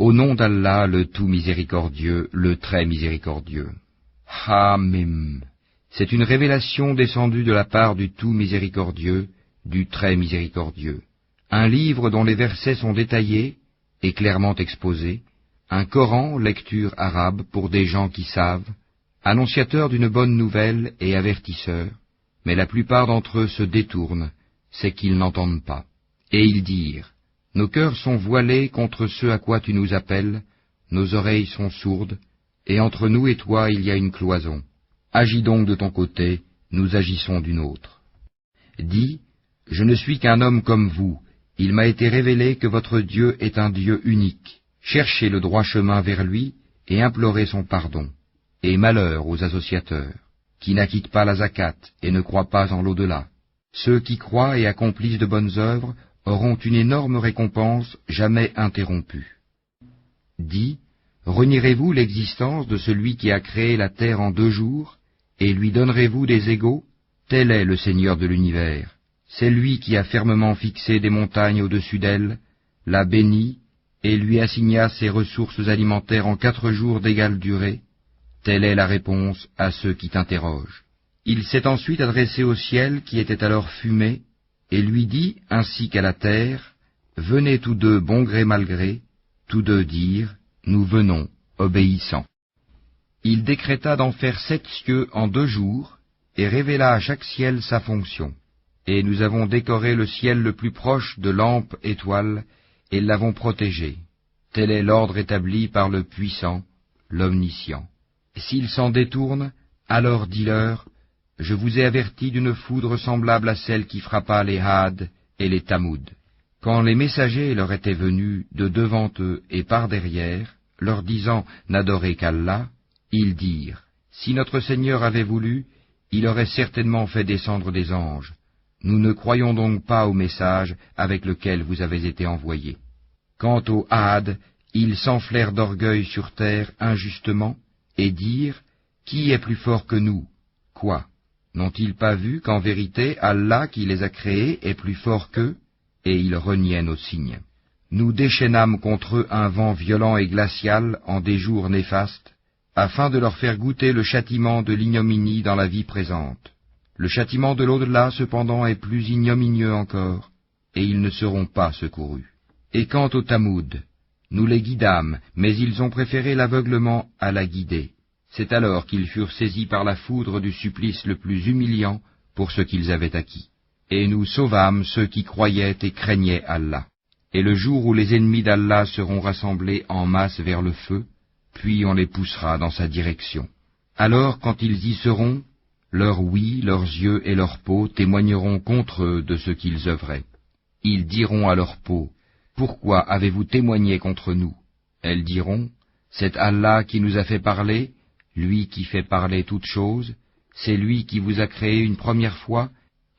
Au nom d'Allah, le tout miséricordieux, le très miséricordieux. Hamim. C'est une révélation descendue de la part du tout miséricordieux, du très miséricordieux. Un livre dont les versets sont détaillés et clairement exposés, un Coran, lecture arabe pour des gens qui savent, annonciateur d'une bonne nouvelle et avertisseur, mais la plupart d'entre eux se détournent, c'est qu'ils n'entendent pas. Et ils dirent, nos cœurs sont voilés contre ce à quoi tu nous appelles, nos oreilles sont sourdes, et entre nous et toi il y a une cloison. Agis donc de ton côté, nous agissons du nôtre. Dis, je ne suis qu'un homme comme vous, il m'a été révélé que votre Dieu est un Dieu unique. Cherchez le droit chemin vers lui et implorez son pardon. Et malheur aux associateurs, qui n'acquittent pas la zakat et ne croient pas en l'au-delà. Ceux qui croient et accomplissent de bonnes œuvres auront une énorme récompense jamais interrompue. Dis, renierez-vous l'existence de celui qui a créé la terre en 2 jours, et lui donnerez-vous des égaux? Tel est le Seigneur de l'univers. C'est lui qui a fermement fixé des montagnes au-dessus d'elle, l'a bénie, et lui assigna ses ressources alimentaires en 4 jours d'égale durée. Telle est la réponse à ceux qui t'interrogent. Il s'est ensuite adressé au ciel qui était alors fumé, et lui dit, ainsi qu'à la terre, venez tous deux bon gré mal gré, tous deux dirent, nous venons, obéissants. Il décréta d'en faire 7 cieux en 2 jours, et révéla à chaque ciel sa fonction. Et nous avons décoré le ciel le plus proche de lampes étoiles, et l'avons protégé. Tel est l'ordre établi par le puissant, l'omniscient. S'ils s'en détournent, alors dis-leur, je vous ai averti d'une foudre semblable à celle qui frappa les Had et les Tamoud. Quand les messagers leur étaient venus de devant eux et par derrière, leur disant n'adorez qu'Allah, ils dirent, si notre Seigneur avait voulu, il aurait certainement fait descendre des anges. Nous ne croyons donc pas au message avec lequel vous avez été envoyés. Quant aux Had, ils s'enflèrent d'orgueil sur terre injustement, et dirent, qui est plus fort que nous? Quoi? N'ont-ils pas vu qu'en vérité Allah qui les a créés est plus fort qu'eux? Et ils reniaient nos signes. Nous déchaînâmes contre eux un vent violent et glacial en des jours néfastes, afin de leur faire goûter le châtiment de l'ignominie dans la vie présente. Le châtiment de l'au-delà cependant est plus ignominieux encore, et ils ne seront pas secourus. Et quant aux Tamoud, nous les guidâmes, mais ils ont préféré l'aveuglement à la guider. C'est alors qu'ils furent saisis par la foudre du supplice le plus humiliant pour ce qu'ils avaient acquis. Et nous sauvâmes ceux qui croyaient et craignaient Allah. Et le jour où les ennemis d'Allah seront rassemblés en masse vers le feu, puis on les poussera dans sa direction. Alors, quand ils y seront, leur ouïe, leurs yeux et leur peau témoigneront contre eux de ce qu'ils œuvraient. Ils diront à leur peau, pourquoi avez-vous témoigné contre nous? Elles diront, c'est Allah qui nous a fait parler, lui qui fait parler toutes choses, c'est lui qui vous a créé une première fois,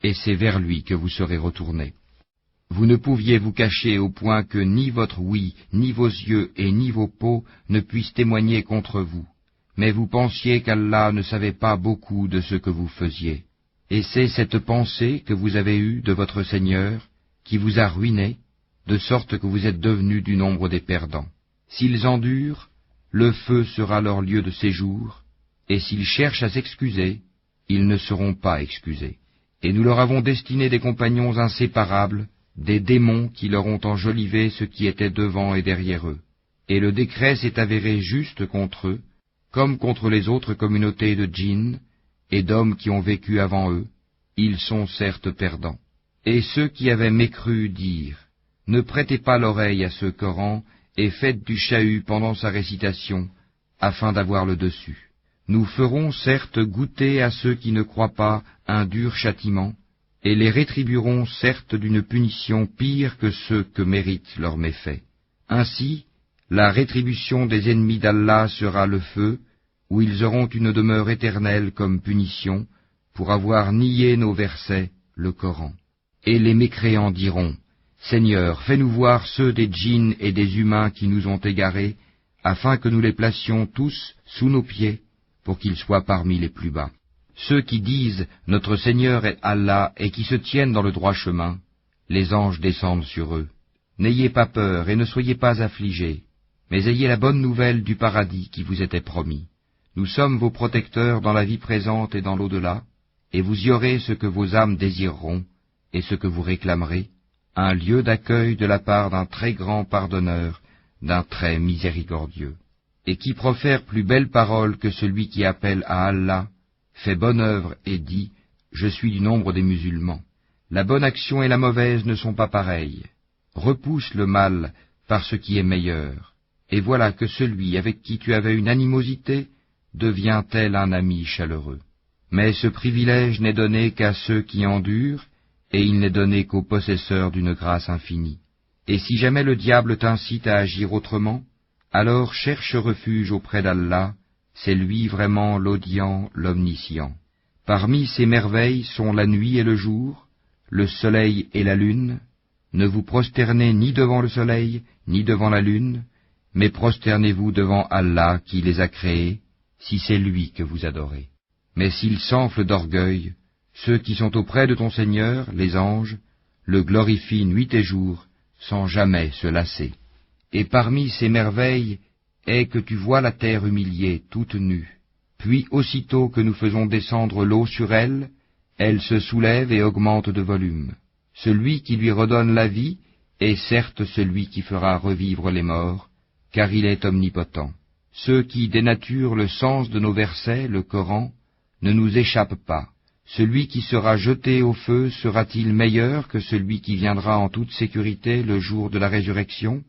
et c'est vers lui que vous serez retournés. Vous ne pouviez vous cacher au point que ni votre ouïe, ni vos yeux et ni vos peaux ne puissent témoigner contre vous. Mais vous pensiez qu'Allah ne savait pas beaucoup de ce que vous faisiez. Et c'est cette pensée que vous avez eue de votre Seigneur qui vous a ruiné, de sorte que vous êtes devenus du nombre des perdants. S'ils endurent, le feu sera leur lieu de séjour, et s'ils cherchent à s'excuser, ils ne seront pas excusés. Et nous leur avons destiné des compagnons inséparables, des démons qui leur ont enjolivé ce qui était devant et derrière eux. Et le décret s'est avéré juste contre eux, comme contre les autres communautés de djinns et d'hommes qui ont vécu avant eux, ils sont certes perdants. Et ceux qui avaient mécru dirent, ne prêtez pas l'oreille à ce Coran et faites du chahut pendant sa récitation, afin d'avoir le dessus. Nous ferons certes goûter à ceux qui ne croient pas un dur châtiment, et les rétribuerons certes d'une punition pire que ceux que méritent leurs méfaits. Ainsi, la rétribution des ennemis d'Allah sera le feu, où ils auront une demeure éternelle comme punition, pour avoir nié nos versets, le Coran. Et les mécréants diront, Seigneur, fais-nous voir ceux des djinns et des humains qui nous ont égarés, afin que nous les placions tous sous nos pieds, pour qu'ils soient parmi les plus bas. Ceux qui disent « Notre Seigneur est Allah » et qui se tiennent dans le droit chemin, les anges descendent sur eux. N'ayez pas peur et ne soyez pas affligés, mais ayez la bonne nouvelle du paradis qui vous était promis. Nous sommes vos protecteurs dans la vie présente et dans l'au-delà, et vous y aurez ce que vos âmes désireront, et ce que vous réclamerez, un lieu d'accueil de la part d'un très grand pardonneur, d'un très miséricordieux. Et qui profère plus belle parole que celui qui appelle à Allah, fait bonne œuvre et dit, je suis du nombre des musulmans. La bonne action et la mauvaise ne sont pas pareilles. Repousse le mal par ce qui est meilleur. Et voilà que celui avec qui tu avais une animosité devient tel un ami chaleureux. Mais ce privilège n'est donné qu'à ceux qui endurent, et il n'est donné qu'aux possesseurs d'une grâce infinie. Et si jamais le diable t'incite à agir autrement, alors cherche refuge auprès d'Allah, c'est lui vraiment l'audient, l'omniscient. Parmi ces merveilles sont la nuit et le jour, le soleil et la lune. Ne vous prosternez ni devant le soleil, ni devant la lune, mais prosternez-vous devant Allah qui les a créés, si c'est lui que vous adorez. Mais s'ils s'enflent d'orgueil, ceux qui sont auprès de ton Seigneur, les anges, le glorifient nuit et jour, sans jamais se lasser. Et parmi ces merveilles est que tu vois la terre humiliée, toute nue. Puis aussitôt que nous faisons descendre l'eau sur elle, elle se soulève et augmente de volume. Celui qui lui redonne la vie est certes celui qui fera revivre les morts, car il est omnipotent. Ceux qui dénaturent le sens de nos versets, le Coran, ne nous échappent pas. Celui qui sera jeté au feu sera-t-il meilleur que celui qui viendra en toute sécurité le jour de la résurrection?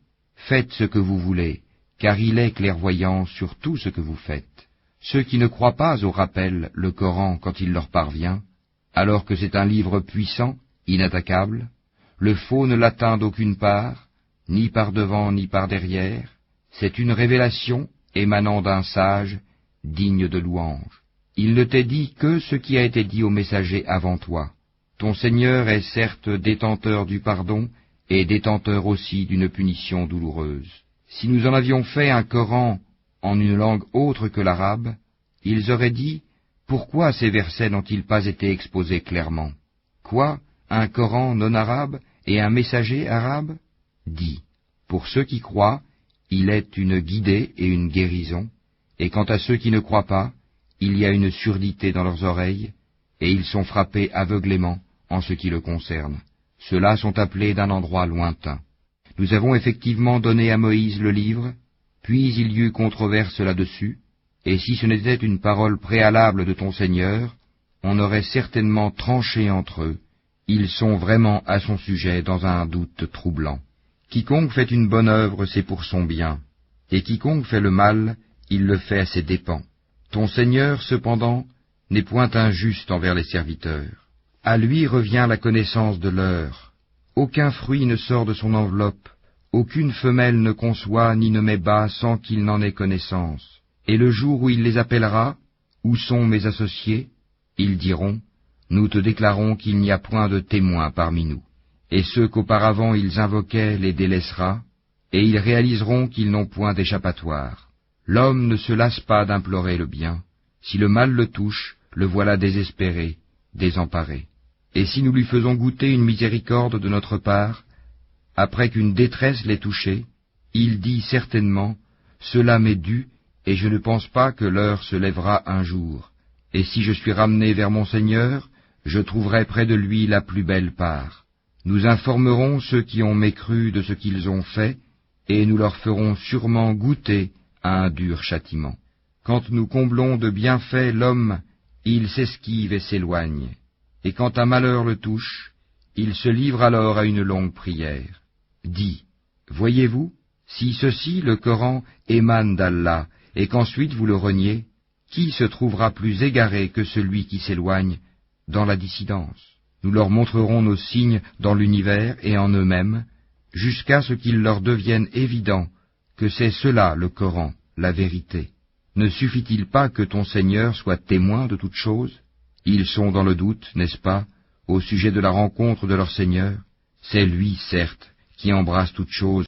Faites ce que vous voulez, car il est clairvoyant sur tout ce que vous faites. Ceux qui ne croient pas au rappel, le Coran, quand il leur parvient, alors que c'est un livre puissant, inattaquable, le faux ne l'atteint d'aucune part, ni par devant ni par derrière, c'est une révélation émanant d'un sage, digne de louange. Il ne t'est dit que ce qui a été dit aux messagers avant toi. Ton Seigneur est certes détenteur du pardon, et détenteur aussi d'une punition douloureuse. Si nous en avions fait un Coran en une langue autre que l'arabe, ils auraient dit, pourquoi ces versets n'ont-ils pas été exposés clairement? Quoi, un Coran non arabe et un messager arabe? Dis, pour ceux qui croient, il est une guidée et une guérison, et quant à ceux qui ne croient pas, il y a une surdité dans leurs oreilles, et ils sont frappés aveuglément en ce qui le concerne. Ceux-là sont appelés d'un endroit lointain. Nous avons effectivement donné à Moïse le livre, puis il y eut controverse là-dessus, et si ce n'était une parole préalable de ton Seigneur, on aurait certainement tranché entre eux. Ils sont vraiment à son sujet dans un doute troublant. Quiconque fait une bonne œuvre, c'est pour son bien, et quiconque fait le mal, il le fait à ses dépens. Ton Seigneur, cependant, n'est point injuste envers les serviteurs. À lui revient la connaissance de l'heure. Aucun fruit ne sort de son enveloppe, aucune femelle ne conçoit ni ne met bas sans qu'il n'en ait connaissance. Et le jour où il les appellera, où sont mes associés? Ils diront, nous te déclarons qu'il n'y a point de témoins parmi nous. Et ceux qu'auparavant ils invoquaient les délaissera, et ils réaliseront qu'ils n'ont point d'échappatoire. L'homme ne se lasse pas d'implorer le bien. Si le mal le touche, le voilà désespéré, désemparé. Et si nous lui faisons goûter une miséricorde de notre part, après qu'une détresse l'ait touché, il dit certainement, cela m'est dû, et je ne pense pas que l'heure se lèvera un jour. Et si je suis ramené vers mon Seigneur, je trouverai près de lui la plus belle part. Nous informerons ceux qui ont mécru de ce qu'ils ont fait, et nous leur ferons sûrement goûter à un dur châtiment. Quand nous comblons de bienfaits l'homme, il s'esquive et s'éloigne, et quand un malheur le touche, il se livre alors à une longue prière. Dis, voyez-vous, si ceci, le Coran, émane d'Allah, et qu'ensuite vous le reniez, qui se trouvera plus égaré que celui qui s'éloigne dans la dissidence? Nous leur montrerons nos signes dans l'univers et en eux-mêmes, jusqu'à ce qu'il leur devienne évident que c'est cela le Coran, la vérité. Ne suffit-il pas que ton Seigneur soit témoin de toutes choses? Ils sont dans le doute, n'est-ce pas, au sujet de la rencontre de leur Seigneur? C'est lui, certes, qui embrasse toutes choses,